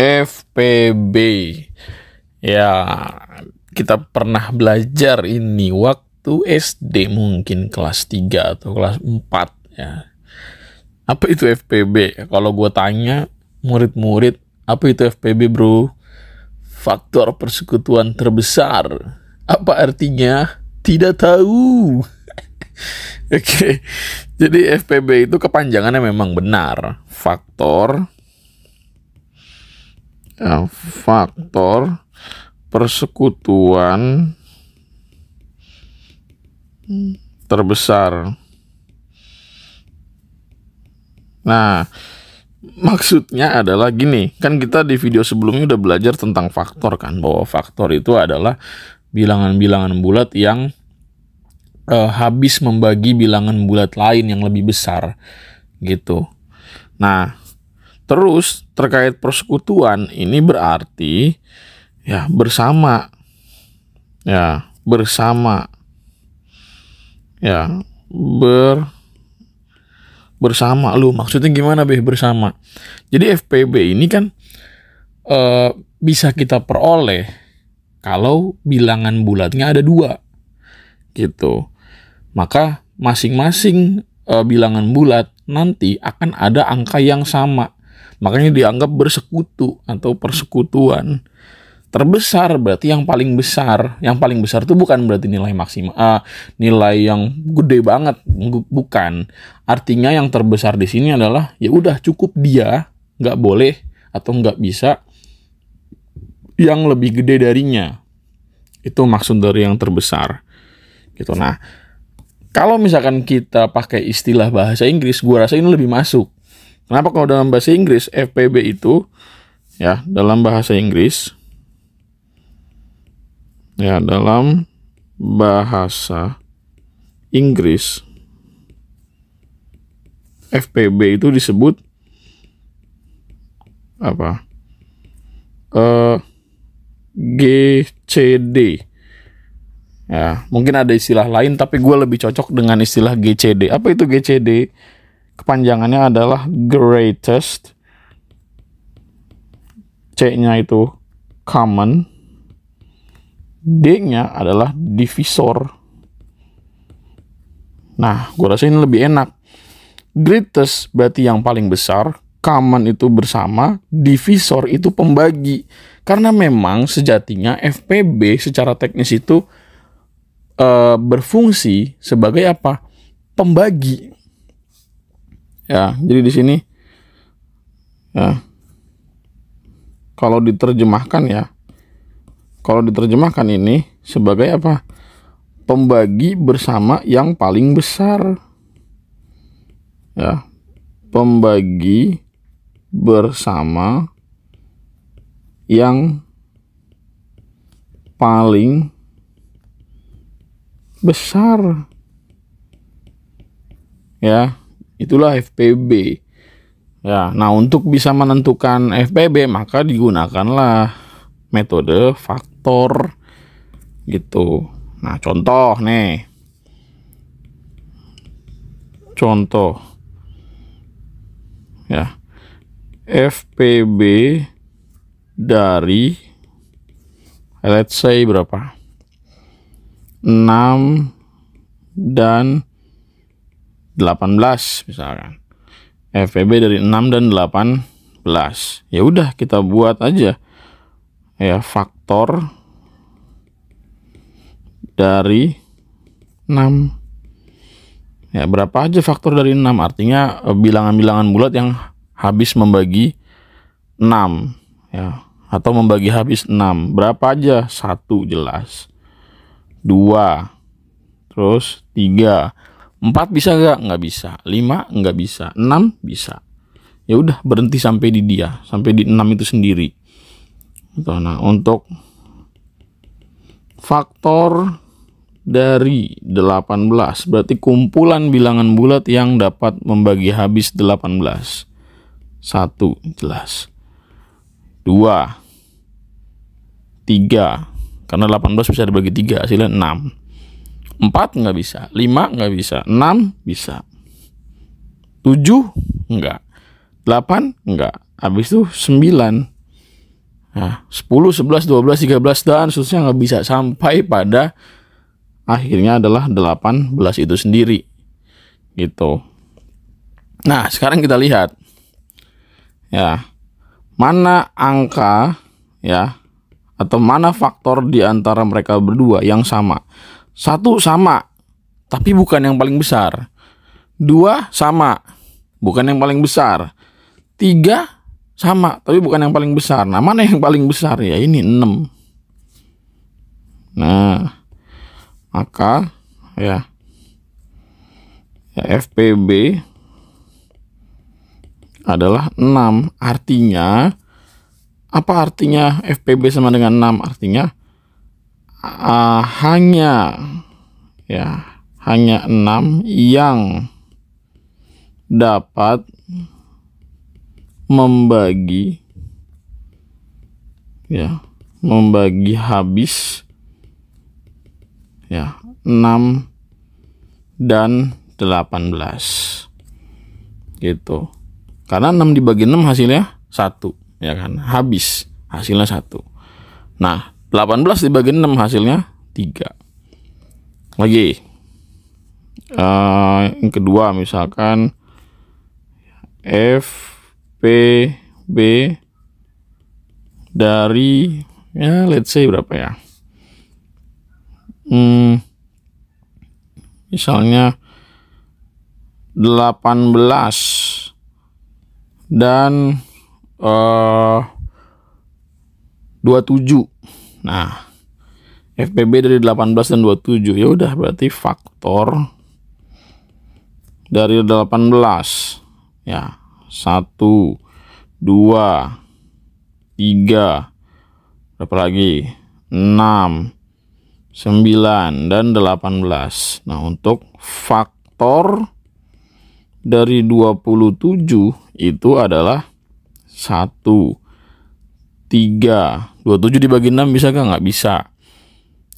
FPB. Ya, kita pernah belajar ini waktu SD, mungkin kelas 3 atau kelas 4 ya. Apa itu FPB? Kalau gue tanya murid-murid, apa itu FPB bro? Faktor persekutuan terbesar. Apa artinya? Tidak tahu. Oke, jadi FPB itu kepanjangannya memang benar. Faktor persekutuan terbesar. Nah, maksudnya adalah gini, kan kita di video sebelumnya udah belajar tentang faktor kan, bahwa faktor itu adalah bilangan-bilangan bulat yang habis membagi bilangan bulat lain yang lebih besar gitu. Nah, terus terkait persekutuan ini berarti ya bersama. Ya, bersama. Ya, bersama lu. Maksudnya gimana bersama? Jadi FPB ini kan bisa kita peroleh kalau bilangan bulatnya ada 2 gitu. Maka masing-masing bilangan bulat nanti akan ada angka yang sama. Makanya dianggap bersekutu atau persekutuan. Terbesar berarti yang paling besar. Yang paling besar itu bukan berarti nilai maksimal, nilai yang gede banget, bukan. Artinya yang terbesar di sini adalah ya udah cukup dia, nggak boleh atau nggak bisa yang lebih gede darinya. Itu maksud dari yang terbesar. Gitu. Nah, kalau misalkan kita pakai istilah bahasa Inggris, gua rasa ini lebih masuk. Kenapa? Kalau dalam bahasa Inggris FPB itu ya dalam bahasa Inggris FPB itu disebut apa? GCD. Ya, mungkin ada istilah lain tapi gue lebih cocok dengan istilah GCD. Apa itu GCD? Kepanjangannya adalah greatest, C-nya itu common, D-nya adalah divisor. Nah, gue rasa ini lebih enak. Greatest berarti yang paling besar, common itu bersama, divisor itu pembagi. Karena memang sejatinya FPB secara teknis itu berfungsi sebagai apa? Pembagi. Ya, jadi di sini ya, kalau diterjemahkan ini sebagai apa? Pembagi bersama yang paling besar. Ya, pembagi bersama yang paling besar. Ya, itulah FPB. Ya, nah untuk bisa menentukan FPB maka digunakanlah metode faktor gitu. Nah, contoh nih. Contoh. Ya. FPB dari let's say berapa? 6 dan 18 misalkan. FPB dari 6 dan 18. Ya udah kita buat aja. Ya, faktor dari 6. Ya, berapa aja faktor dari 6? Artinya bilangan-bilangan bulat yang habis membagi 6 ya, atau membagi habis 6. Berapa aja? 1 jelas. 2. Terus 3. 4 bisa nggak? Nggak bisa. 5 nggak bisa. 6 bisa. Ya udah berhenti sampai di dia, sampai di 6 itu sendiri. Nah, untuk faktor dari 18 berarti kumpulan bilangan bulat yang dapat membagi habis 18. 1 jelas. 2, 3, karena 18 bisa dibagi 3 hasilnya 6. 4 nggak bisa, 5 nggak bisa, 6 bisa, 7 nggak, 8 nggak, habis itu 9. Nah, 10, 11, 12, 13 dan seterusnya nggak bisa sampai pada akhirnya adalah 18 itu sendiri. Gitu. Nah, sekarang kita lihat ya, mana angka ya atau mana faktor di antara mereka berdua yang sama. 1 sama, tapi bukan yang paling besar. 2 sama, bukan yang paling besar. 3 sama, tapi bukan yang paling besar. Nah, mana yang paling besar? Ya ini 6. Nah, maka ya FPB adalah 6. Artinya, apa artinya FPB sama dengan 6? Artinya hanya 6 yang dapat membagi habis 6 dan 18 gitu. Karena 6 dibagi 6 hasilnya 1, ya kan? Habis hasilnya 1. Nah, 18 dibagi 6 hasilnya 3. Lagi yang kedua, misalkan FPB dari let's say berapa ya, misalnya 18 dan 27. Nah, FPB dari 18 dan 27, ya udah berarti faktor dari 18 ya 1, 2, 3, berapa lagi, 6, 9 dan 18. Nah, untuk faktor dari 27 itu adalah 1, 3. 27 dibagi 6 bisa gak? Nggak bisa.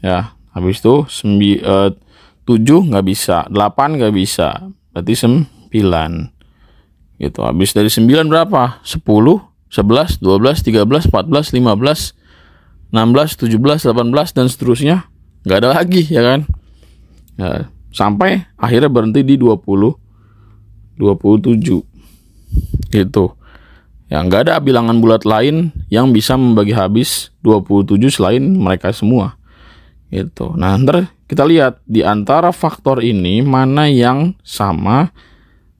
Ya, habis itu 7 nggak bisa, 8 nggak bisa, berarti 9. Gitu. Habis dari 9 berapa? 10, 11, 12, 13, 14, 15, 16, 17, 18 dan seterusnya. Nggak ada lagi, ya kan? Ya, sampai akhirnya berhenti di 27. Gitu. Ya, nggak ada bilangan bulat lain yang bisa membagi habis 27 selain mereka semua. Gitu. Nah, ntar kita lihat di antara faktor ini mana yang sama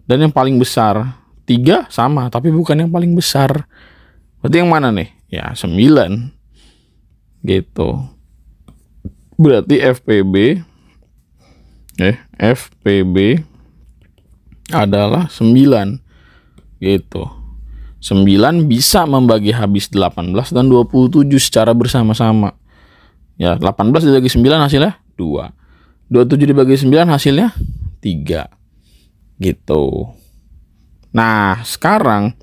dan yang paling besar. 3 sama, tapi bukan yang paling besar. Berarti yang mana nih? Ya, 9. Gitu. Berarti FPB adalah 9. Gitu. 9 bisa membagi habis 18 dan 27 secara bersama-sama. Ya, 18 dibagi 9 hasilnya 2. 27 dibagi 9 hasilnya 3. Gitu. Nah, sekarang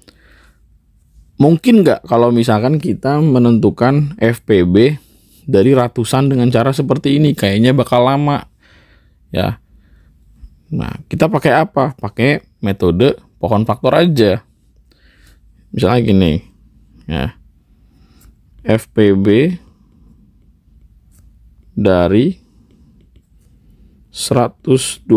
mungkin nggak kalau misalkan kita menentukan FPB dari ratusan dengan cara seperti ini? Kayaknya bakal lama. Ya. Nah, kita pakai apa? Pakai metode pohon faktor aja. Misalnya gini. Ya. FPB dari 120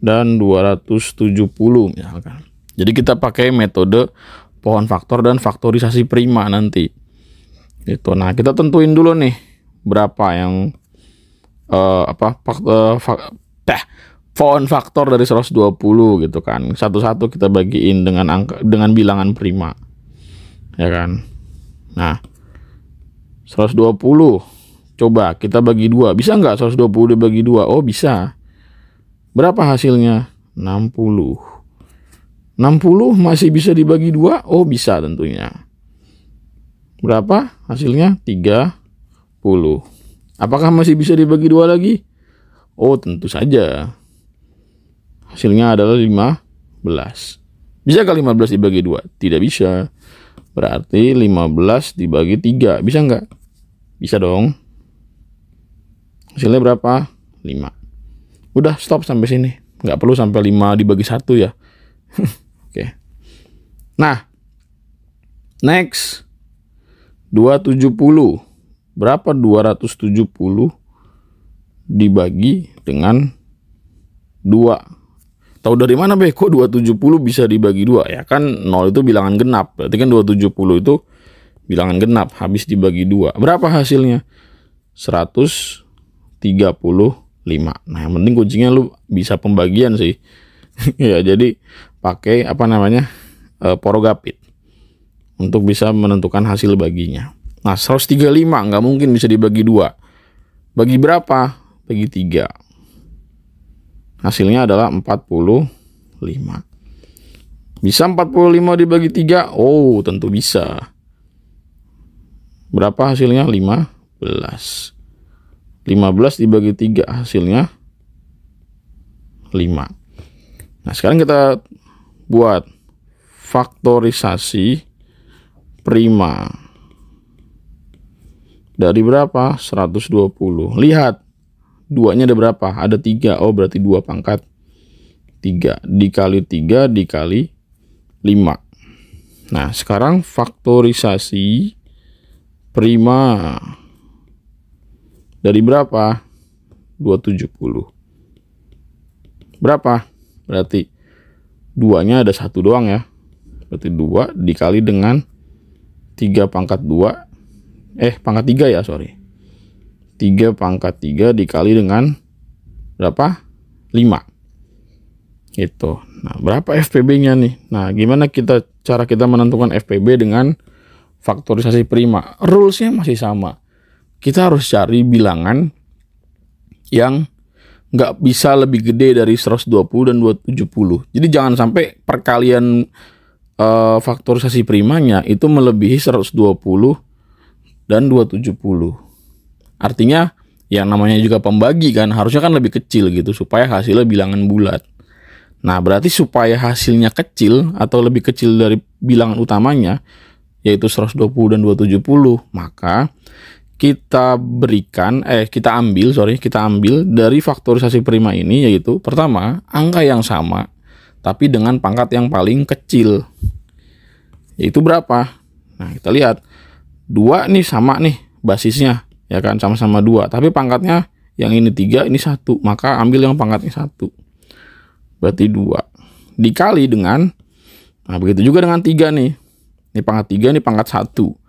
dan 270 misalkan. Jadi kita pakai metode pohon faktor dan faktorisasi prima nanti. Gitu. Nah, kita tentuin dulu nih berapa yang pohon faktor dari 120 gitu kan. Satu-satu kita bagiin dengan bilangan prima. Ya kan? Nah, 120 coba kita bagi 2. Bisa nggak 120 dibagi 2? Oh, bisa. Berapa hasilnya? 60. 60 masih bisa dibagi 2? Oh, bisa tentunya. Berapa hasilnya? 30. Apakah masih bisa dibagi 2 lagi? Oh, tentu saja. Hasilnya adalah 15. Bisa nggak 15 dibagi 2? Tidak bisa. Berarti 15 dibagi 3. Bisa nggak? Bisa dong. Hasilnya berapa? 5. Udah, stop sampai sini. Nggak perlu sampai 5 dibagi 1 ya. Oke. Nah, Next, 270. Berapa 270 dibagi dengan 2? Tahu dari mana be? Kok 270 bisa dibagi 2? Ya kan 0 itu bilangan genap. Berarti kan 270 itu bilangan genap. Habis dibagi 2. Berapa hasilnya? 135. Nah yang penting kuncinya lu bisa pembagian sih. Ya jadi pakai apa namanya porogapit untuk bisa menentukan hasil baginya. Nah 135 nggak mungkin bisa dibagi 2. Bagi berapa? Bagi 3. Hasilnya adalah 45. Bisa 45 dibagi 3? Oh tentu bisa. Berapa hasilnya? 15. 15 dibagi 3 hasilnya 5. Nah sekarang kita buat faktorisasi prima. Dari berapa? 120. Lihat 2-nya ada berapa? Ada 3. Oh berarti 2 pangkat 3 dikali 3 dikali 5. Nah sekarang faktorisasi prima. Dari berapa? 270. Berapa? Berarti 2-nya ada 1 doang ya. Berarti 2 dikali dengan 3 pangkat 2. Pangkat 3 ya, sorry. 3 pangkat 3 dikali dengan berapa? 5. Gitu. Nah, berapa FPB-nya nih? Nah, gimana cara kita menentukan FPB dengan faktorisasi prima? Rules-nya masih sama. Kita harus cari bilangan yang nggak bisa lebih gede dari 120 dan 270. Jadi jangan sampai perkalian faktorisasi primanya itu melebihi 120 dan 270. Artinya yang namanya juga pembagi kan harusnya kan lebih kecil gitu supaya hasilnya bilangan bulat. Nah berarti supaya hasilnya kecil atau lebih kecil dari bilangan utamanya yaitu 120 dan 270, maka kita ambil dari faktorisasi prima ini, yaitu pertama angka yang sama tapi dengan pangkat yang paling kecil, yaitu berapa? Nah kita lihat 2 nih sama nih basisnya ya kan, sama-sama 2 tapi pangkatnya yang ini 3 ini 1, maka ambil yang pangkatnya 1 berarti 2 dikali dengan, nah begitu juga dengan 3 nih, ini pangkat 3 ini pangkat 1.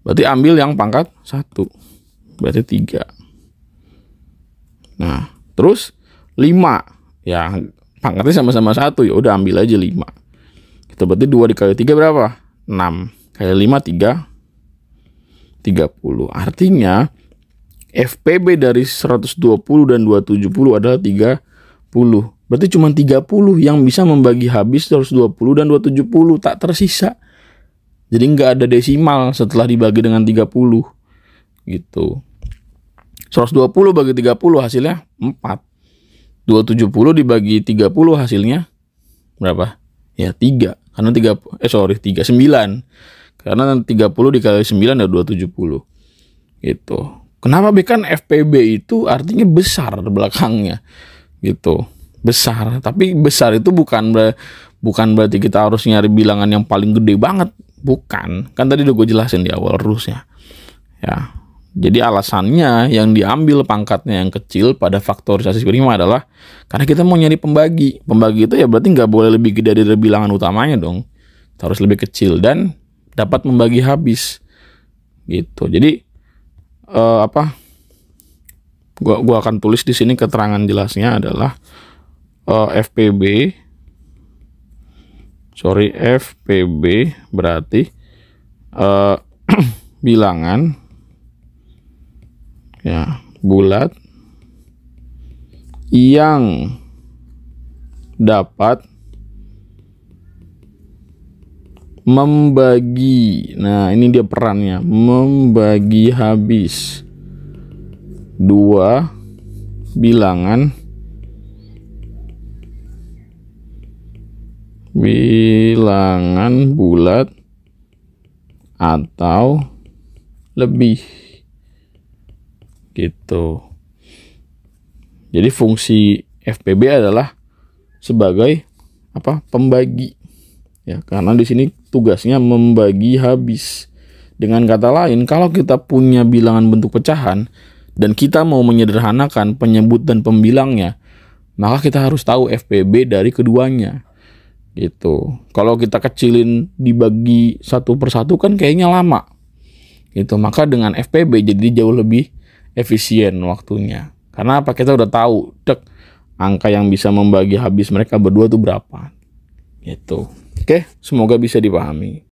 Berarti ambil yang pangkat 1. Berarti 3. Nah, terus 5. Ya, pangkatnya sama-sama 1. Ya udah ambil aja 5. Kita berarti 2 dikali 3 berapa? 6. Kali 5 30. Artinya FPB dari 120 dan 270 adalah 30. Berarti cuma 30 yang bisa membagi habis 120 dan 270, tak tersisa. Jadi nggak ada desimal setelah dibagi dengan 30 gitu. 120 bagi 30 hasilnya 4. 270 dibagi 30 hasilnya berapa? Ya 3. Karena 9. Karena 30 dikali 9 ada 270. Gitu. Kenapa kan FPB itu artinya besar belakangnya. Gitu. Besar, tapi besar itu bukan berarti kita harus nyari bilangan yang paling gede banget. Bukan, kan tadi udah gue jelasin di awal rules-nya. Ya, jadi alasannya yang diambil pangkatnya yang kecil pada faktorisasi prima adalah karena kita mau nyari pembagi. Pembagi itu ya berarti nggak boleh lebih gede dari bilangan utamanya dong. Harus lebih kecil dan dapat membagi habis. Gitu. Jadi Gua akan tulis di sini keterangan jelasnya adalah FPB berarti bilangan ya bulat yang dapat membagi, nah ini dia perannya, membagi habis 2 bilangan bulat atau lebih gitu. Jadi fungsi FPB adalah sebagai pembagi ya, karena di sini tugasnya membagi habis. Dengan kata lain, kalau kita punya bilangan bentuk pecahan dan kita mau menyederhanakan penyebut dan pembilangnya, maka kita harus tahu FPB dari keduanya. Gitu. Kalau kita kecilin dibagi satu persatu kan kayaknya lama. Gitu. Maka dengan FPB jadi jauh lebih efisien waktunya. Karena apa? Kita udah tahu angka yang bisa membagi habis mereka berdua tuh berapa. Gitu. Oke, semoga bisa dipahami.